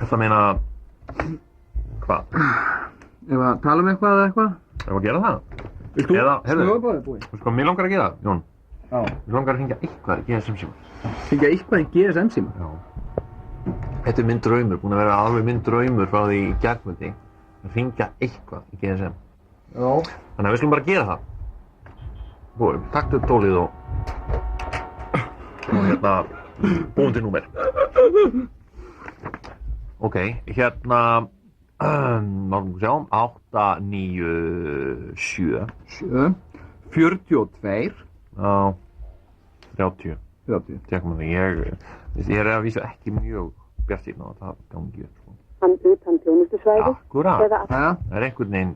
Það meina... Hvað? Ef að tala um eitthvað eða eitthvað? Ef að gera það? Vilt þú? Eða, heyrðu, Slögabóðið búið? Veistu hvað mér langar að gera, Jón? Já. Mér langar að hringja eitthvað í GSM síma. Hringja eitthvað í GSM síma? Já. Þetta minn draumur, búinn að vera alveg minn draumur frá því í gærkvöldi. Að hringja eitthvað í GSM. Já. Þannig að við skulum bara gera það. Búið, taktu upp tólið og hérna, búin til númer. Ok, hérna, máum við sjá, 8, 9, 7. 7, 42. Já, 30. 30. Tjekkum að ég að vísa ekki mjög bjartsýnn á að það gangi upp, sko. Hann utan þjónustusvæði. Akkúrat. Jæja. Það er einhvern veginn,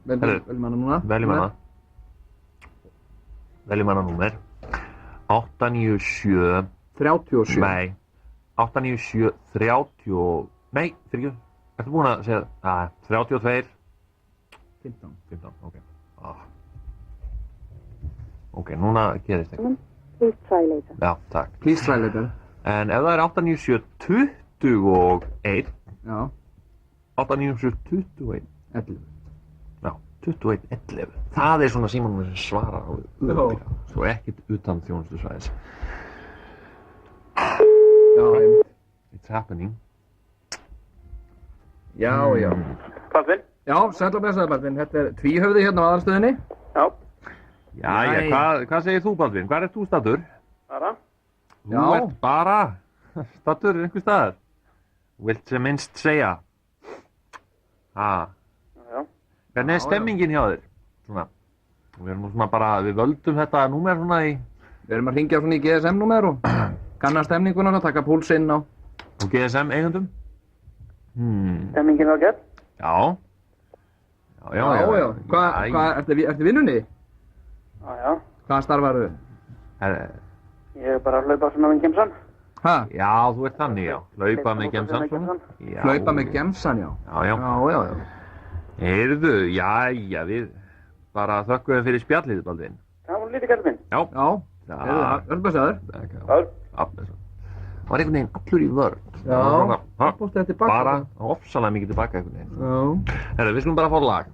Veljum hana núna. Veljum hana númer. 8, 9, 7. 37. Nei, 8, 9, 7, 30, nei, fyrir ekki, ertu búin að segja, 32, 15. 15, ok. Ok, núna gerist ekki. Please try later. Já, takk. Please try later. En ef það er 8, 9, 7, 21, Já. 8, 9, 7, 21, 11. já, 21, 11, það er svona símanúmer sem svarar á örugglega, svo ekkert utan þjónustusvæðis. Já, einmitt. It's happening. Já, já. Baldvin? Já, sæll og blessaður Baldvin. Þetta er Tvíhöfði hérna á aðalstöðinni. Já. Jæja, hvað segir þú, Baldvin? Hvar ert þú staddur? Bara? Þú Já. ert bara staddur einhver staðar. Þú vilt sem minnst segja. Já. Hvernig er stemmingin hjá þér? Svona. Við erum nú svona bara, við völdum þetta númer svona í... Við erum að hringja svona í GSM-númer og kanna stemninguna og taka púlsinn á. Og GSM eigundum? Stemmingin var gett? Já. Já. Hvað, ertu vinnunni? Já. Hvað starfaru? Ég er bara að hlaupa svona með gemsan. Hæ? Já, þú ert þannig, já. Hlaupa með gemsan svona. Hlaupa með gemsan, já. Já. Heyrðu, jæja, við bara þökkum fyrir spjallið, Baldvin. Það var lítið kallið minn. Já. Heyrðu, blessaður. Það Það var einhvern veginn allur í vörn. Já. Bústu þetta tilbaka. Bara ofsalega mikið tilbaka einhvern veginn. Já. Herru, við skulum bara fá lag.